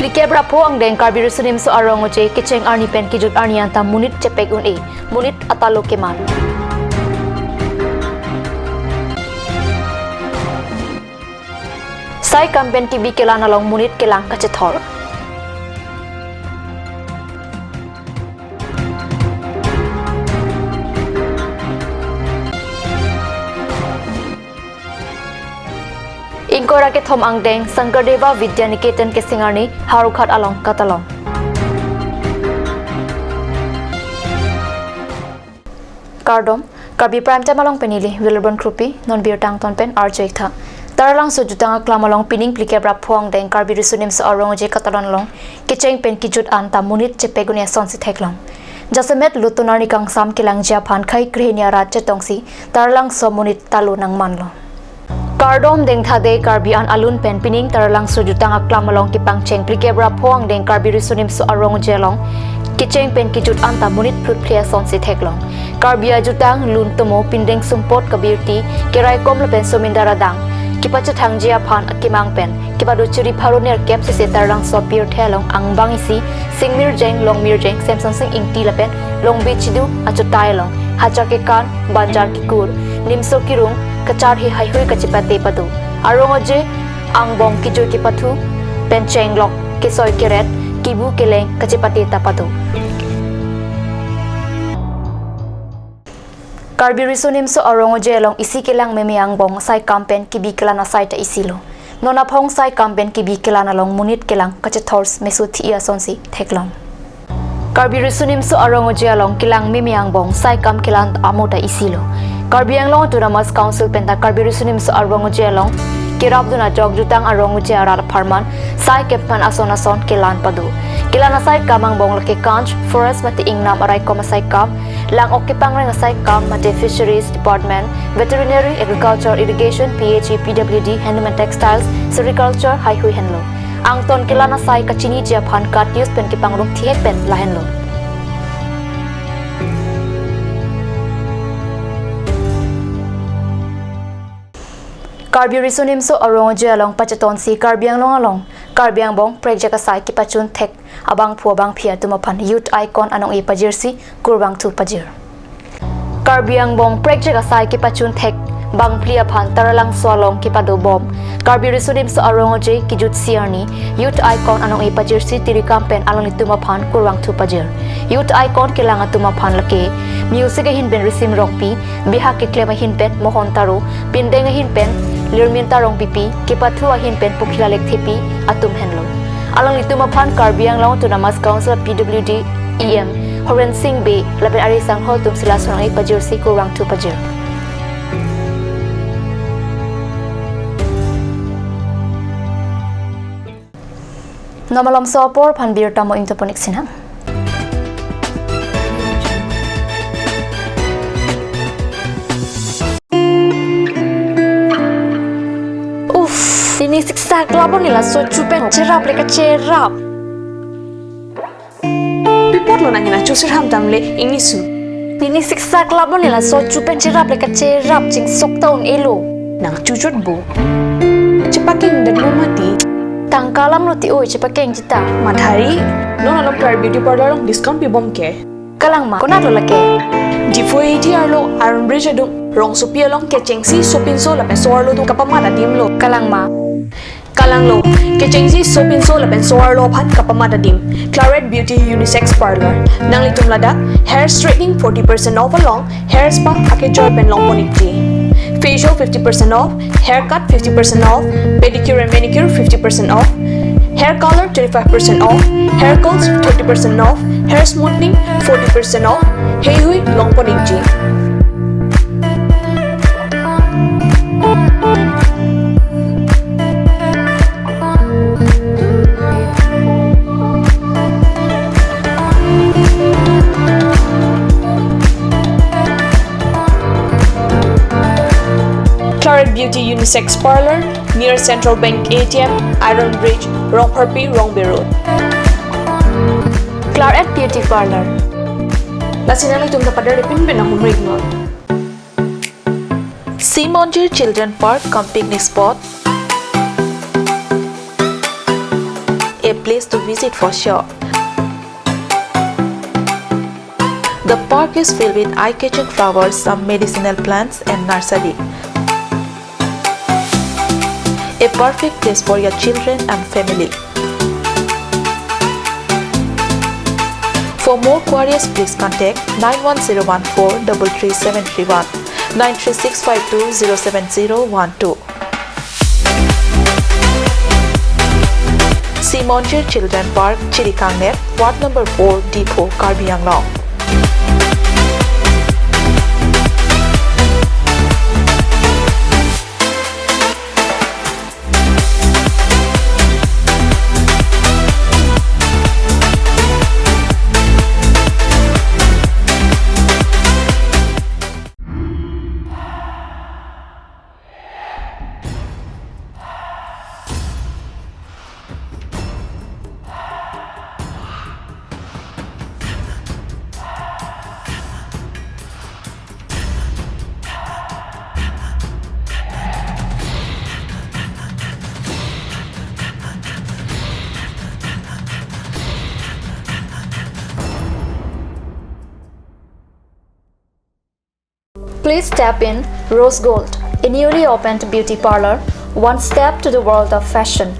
Plikebra po ang deng KARBI resunim so arong oje kicheng arni pen kijut arnian ta munit cepegun munit atalo keman. Sai kampen ki bikelan along munit kelang kacethor. Ingkora ke thom ang deng Sangkardeva Vidya Niketan ke singarni harukhat along katalong. Kardom KARBI prime time along penili Wilburn Krupi non beer tang ton pen RJ tha. Taralang so jutang aklam along pining plikebra phuang deng KARBI resunim sa arong je katalon long kicheng pen kijut an ta munit chepegunia son si theklong. Jasemet lutunar ni kang sam kilang Japan khai krehnia rat chetongsi taralang so munit talu nang manlo. Kardom deng thade KARBI an alun pen pining taralang so jutang aklam along kipang cheng plikebra phuang deng KARBI resunim so arong je long kicheng pen kijut an ta munit plut phlia son si theklong. KARBI jutang lun tomo pindeng sumpot kabirti kerai kom le pen somindara dang kipacha thangjia phan akimang pen kipado churi pharoner kep se tarlang sopir thelong ang bangisi singmir jeng longmir jeng samsung sing ingti la pen long bichidu achutai long hajar ke kan banjar ki kur nimso kirung kachar hi hai hoi kachipate padu arong je ang bong ki joy ki pathu pen cheng lok ke soi keret kibu keleng kachipate tapadu. KARBI resunim so arong je long isi kelang memiang bong sai kampen kibi kelana sai ta isilo nona phong sai kampen kibi kelana long munit kelang kachethors mesuthi ia sonsi theklong. KARBI resunim so arong je long kelang memiang bong sai kam kelan amota isilo KARBI ang long tunamas council penta KARBI resunim so arong je long kirap duna jog jutang arong je arar farman sai kepan ason kelan padu kelana sai kamang bong lake kanch forest mati ingnam arai koma sai kam lang okipang reng sai kam mate fisheries department veterinary agriculture irrigation PHE PWD handloom and textiles sericulture highway handlo ang ton kelana sai kachini je phan kat news pen kipang rum thiek pen la handlo. KARBI resunim so arong je along pachaton si KARBI ang long along KARBI ang bong project asai ki pachun thek abang phu abang phia tumapan youth icon anong pajirsi kurbang tu pajir. KARBI ang bong project asai ki pachun thek bang plia phan taralang swalong ki pado bom KARBI resunim so arong je ki jut siarni youth icon anong pajirsi tiri kampen along tumapan kurbang tu pajir youth icon kilang tumapan lake music hin ben resim rockpi biha ke klema hin pen mohon taru pindeng hin pen lirmin tarong pipi kipathu ahin pen pukhila lek thepi atum henlo along lituma phan KARBI ang long tunamas council PWD EM Horen Singh Bay lapen ari sang hol tum sila sonang pajir si kurang tu pajir. Namalam sopor phan bir tamo intoponik sinang. Ini siksa kelabon nila so cupen cerap leka cerap. Pipot lo nangina chusir ham tamle ini su. Ini siksa kelabon nila so cupen cerap leka cerap cing sok taun elo. Nang cucut bu. Cepaking dan lo mati. Tangkalam lo ti oi cepaking cita. Madhari, lo nalom KARBI beauty parlor long discount pi bom ke. Kalang ma konat lo lake. Di foi ti arlo Iron Bridge adung rong supia long kecengsi sopin so lapen soar lo tu kapamada tim lo. Kalang ma Kalang lo, kecengsi sopin so lapen soar lo phat kapamada dim. Claret Beauty Unisex Parlor. Nang litum lada, hair straightening 40% off along, hair spa ake joy pen long ponikti. Facial 50% off, haircut 50% off, pedicure and manicure 50% off, hair color 25% off, hair curls 30% off, hair smoothing 40% off, hey hui long ponikti. Claret Beauty Unisex Parlor near Central Bank ATM, Iron Bridge, Rongharpi, Rongbe Road. Claret Beauty Parlor. Lasinang itong napadari pinbin ang humrig mo. Simonjir Children Park cum picnic spot. a place to visit for sure. The park is filled with eye-catching flowers, some medicinal plants and nursery. A perfect place for your children and family. For more queries, please contact 91014 33731 93652 07012. Simonjir Children Park, Chirikangnet, Ward number 4, Depot, KARBI Anglong. Please step in Rose Gold, a newly opened beauty parlor, one step to the world of fashion.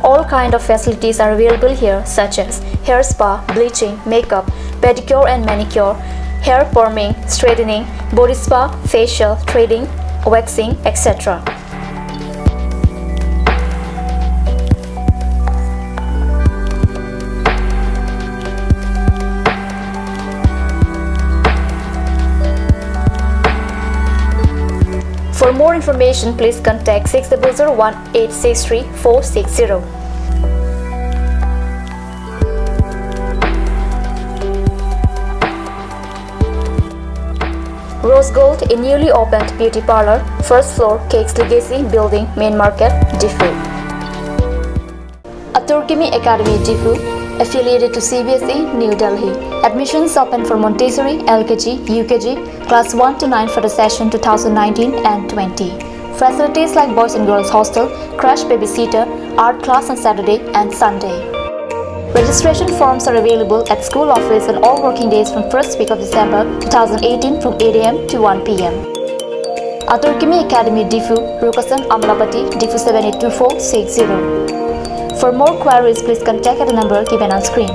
All kind of facilities are available here, such as hair spa, bleaching, makeup, pedicure and manicure, hair perming, straightening, body spa, facial, threading, waxing, etc. For more information, please contact 6001 863 460. Rose Gold, a newly opened beauty parlor, first floor, Cakes Legacy Building, Main Market, Diffu. Aturkimi Academy, Diffu, affiliated to CBSE, New Delhi. Admissions open for Montessori, LKG, UKG, class 1 to 9 for the session 2019 and 20. Facilities like boys and girls hostel, crash babysitter, art class on Saturday and Sunday. Registration forms are available at school office on all working days from first week of December 2018 from 8 am to 1 pm. Aturkimi Academy, Diffu, Rukasan, Amlapati, Diffu 782460. For more queries, please contact at the number given on screen.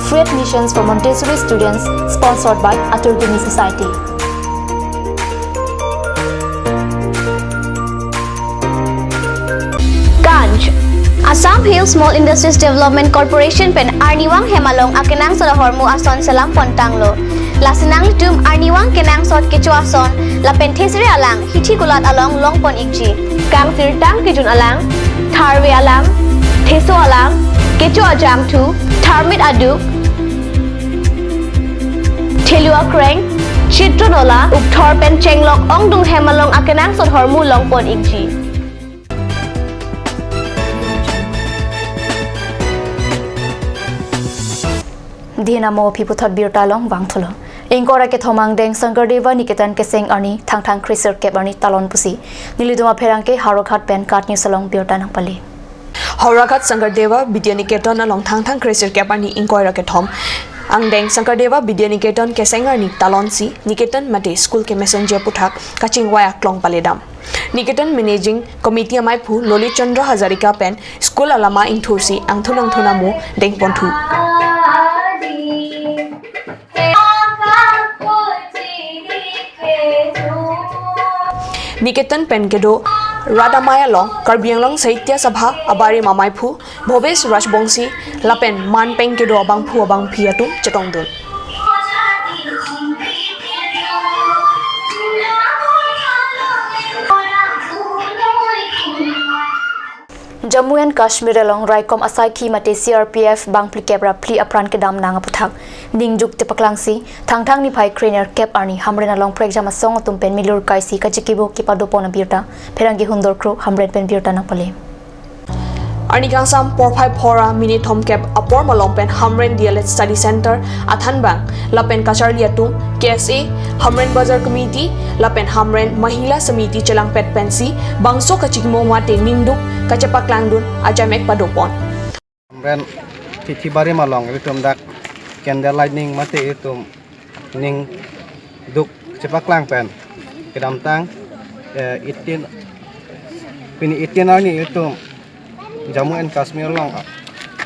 Free admissions for Montessori students, sponsored by Aturkimi Society. Ganj Assam Hill Small Industries Development Corporation pen Arniwang Hemalong akenang sa hormu ason salam pontanglo. Lasinang litum Arniwang kenang sot kecu ason la penthesri alang hithi kulat along longpon ikji. Kang tirtang kejun alang Tharwe alam, Theso alam, Kecho ajam tu, Tharmit aduk, Thelua kreng, Chitronola, Ukthor pen chenglok ong dung hemalong akenang sot hormu longpon ikji. Dinamo Piputhot Birtalong Wangthulo. Ingkora ke thomang deng Sangardeva Niketan ke seng ani thang kriser ke bani talon pusi niliduma pherangke Harokhat pen kat ni salong birtanang pali. Harokhat Sangardeva Vidya Niketan along thang kriser ke bani ingkora ke thom ang deng Sangardeva Vidya Niketan ke seng ani talon si Niketan mate school ke messenger puthak kaching waya klong paledam. Niketan managing committee amai phu Loli Chandra Hazarika pen school alama ingthursi angthunang thunamu deng ponthu. Niketan Penkedo, Radamaya Long, KARBI Anglong Sahitya Sabha, Abari Mamaipu, Bhobesh Rajbongsi, Lapen Man Penkedo Abang Pu Abang Piatu, Chetongdun. Jammu and Kashmir along Raikom Asaiki Mate CRPF Bang Plikebra Pli Apran Kedam Nanga Puthak Ningjuk Tepaklangsi Thangthang ni Pai Craner Kep Arni Hamren along Pregjama Song Tumpen Milur Kaisi Kajikibo Kipadopona Birta Perangi Hundor Kro Hamren Pen Birta Napale Arni kang sam 454 mini thom cap apor malong pen Hamren DLH Study Center athan bang lapen kachar liatum KSA Hamren Bazar Committee lapen Hamren Mahila Samiti Chelang Pet Pensi bangso kachigmo mate ningduk kacepak langdun ajamek padopon. Hamren titibari malong itum dak candle lightning mate itum ning duk cepak lang pen kedam tang itin pini itin ni itum Jammu and Kashmir long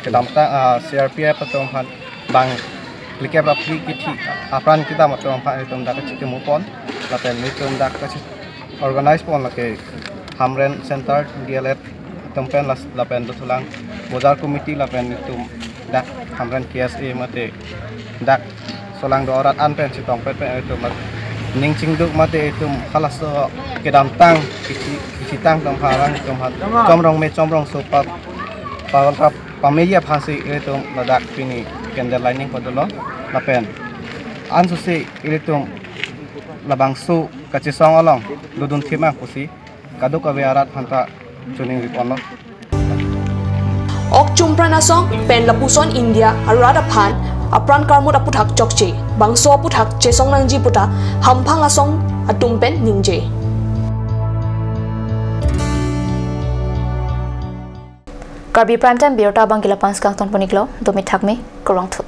kedam tang CRPF patom han bang like rapli kiti apran kita matom han itum dak chikimu pon lapen itum dak organize pon lake Hamren Center DLF tempen lapen dusulang Bazar Committee lapen itum dak Hamren KSA mate dak solang do orat an pen sitong pen itum ning cingduk mate itum khalas so kedam tang kisi tang tom harang itum hat comrong sopa pa pamelia phansi itum ladak pini candle lighting podolo lapen ansusi itum labang su kachisong along dudun thima kusi kaduk awiarat hanta chuning riponlo Ok chumpran asong pen lapuson India arada phan apran karmut aputhak chokche bangso aputhak chesong nangji puta hamphang asong atum pen ningje. Karbi Prime Time Biota Bangila Pans Kang Ton Poniklo Domit Thakme Kurang Thu